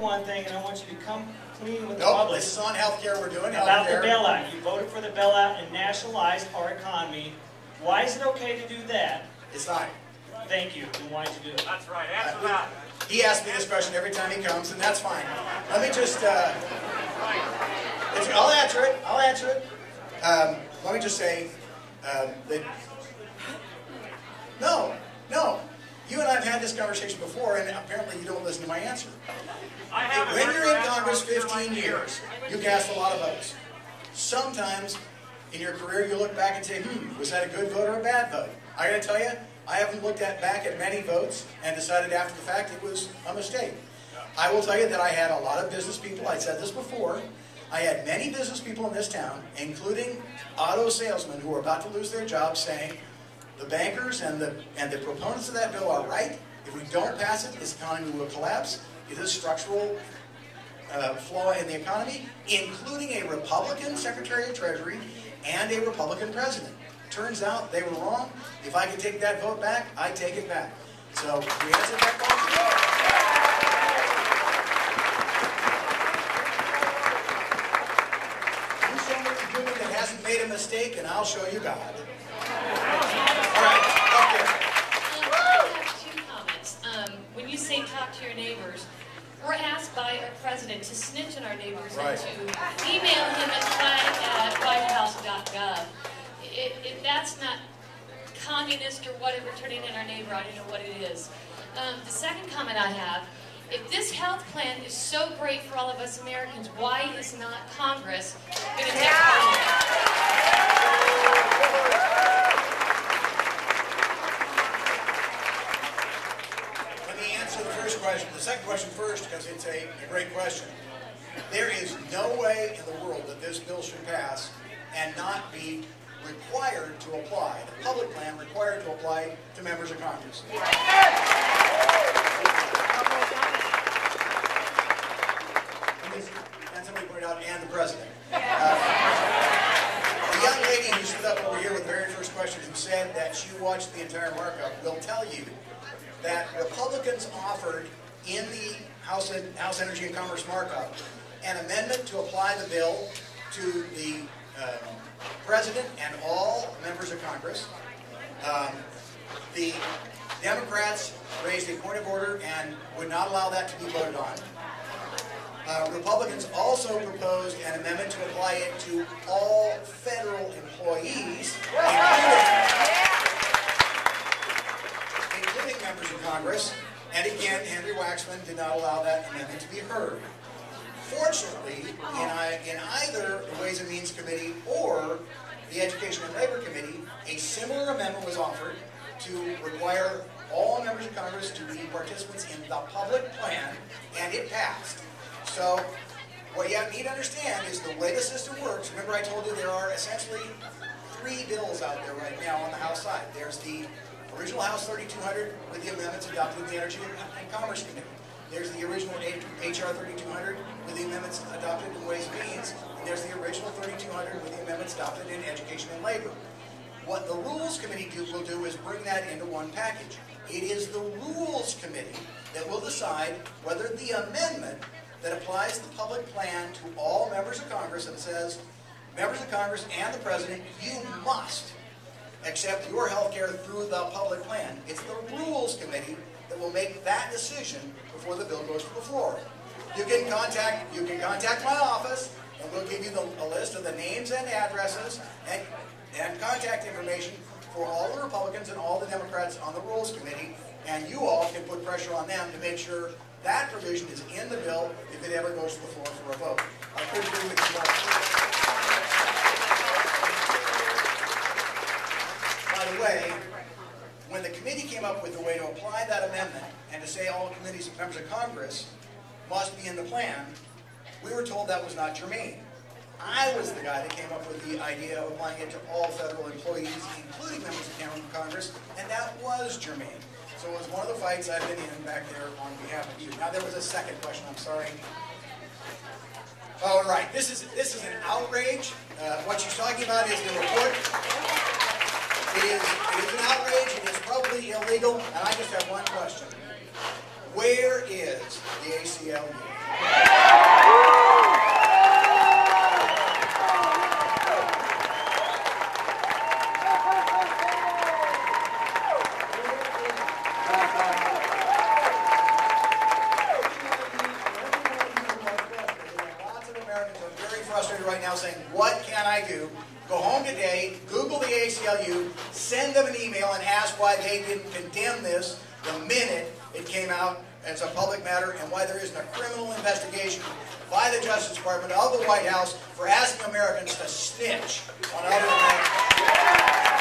one thing, and I want you to come clean with the Nope, public. this is on healthcare. We're doing About the healthcare. bailout. You voted for the bailout and nationalized our economy. Why is it okay to do that? It's not. Thank you. And why did you do it? That's right. Answer that. He asks me this question every time he comes, and that's fine. Let me just, I'll answer it. I'll answer it. Let me just say that, no. You and I have had this conversation before, and apparently you don't listen to my answer. When you're in Congress 15 years, you cast a lot of votes. Sometimes in your career you look back and say, was that a good vote or a bad vote? I gotta tell you, I haven't looked back at many votes and decided after the fact it was a mistake. I will tell you that I had a lot of business people, I said this before, I had many business people in this town, including auto salesmen who were about to lose their jobs, saying, the bankers and the proponents of that bill are right. If we don't pass it, this economy will collapse. It is a structural flaw in the economy, including a Republican Secretary of Treasury and a Republican President. Turns out they were wrong. If I could take that vote back, I'd take it back. So we answered that question. You show me a human that hasn't made a mistake, and I'll show you God. All right, okay. I have two comments. When you say talk to your neighbors, we're asked by our president to snitch on our neighbors and to email him at whitehouse.gov. If that's not communist or whatever, turning in our neighbor, I don't know what it is. The second comment I have, if this health plan is so great for all of us Americans, why is not Congress going to take part in it? The second question first, because it's a great question. There is no way in the world that this bill should pass and not be required to apply, the public plan required to apply to members of Congress. And somebody pointed out, and the president. The young lady who stood up over here with the very first question, who said that she watched the entire markup, will tell you that Republicans offered in the House Energy and Commerce markup an amendment to apply the bill to the President and all members of Congress. The Democrats raised a point of order and would not allow that to be voted on. Republicans also proposed an amendment to apply it to all federal employees, including members of Congress. And again, Henry Waxman did not allow that amendment to be heard. Fortunately, in either the Ways and Means Committee or the Education and Labor Committee, a similar amendment was offered to require all members of Congress to be participants in the public plan, and it passed. So, what you need to understand is the way the system works. Remember I told you there are essentially 3 bills out there right now on the House side. There's the original House 3200 with the amendments adopted in the Energy and Commerce Committee. There's the original HR 3200 with the amendments adopted in Ways and Means. And there's the original 3200 with the amendments adopted in Education and Labor. What the Rules Committee will do is bring that into one package. It is the Rules Committee that will decide whether the amendment that applies the public plan to all members of Congress and says, members of Congress and the President, you must accept your health care through the public plan. It's the Rules Committee that will make that decision before the bill goes to the floor. You can contact my office, and we'll give you a list of the names and addresses and contact information for all the Republicans and all the Democrats on the Rules Committee, and you all can put pressure on them to make sure that provision is in the bill if it ever goes to the floor for a vote. I couldn't agree with you more. By the way, when the committee came up with a way to apply that amendment and to say all committees and members of Congress must be in the plan, we were told that was not germane. I was the guy that came up with the idea of applying it to all federal employees, including members of Congress, and that was germane. So it was one of the fights I've been in back there on behalf of you. Now there was a second question, I'm sorry. All right, this is an outrage. What she's talking about is the report. It is an outrage, it is probably illegal, and I just have one question. Where is the ACLU? I do, go home today, Google the ACLU, send them an email and ask why they didn't condemn this the minute it came out as a public matter, and why there isn't a criminal investigation by the Justice Department of the White House for asking Americans to snitch on other Americans.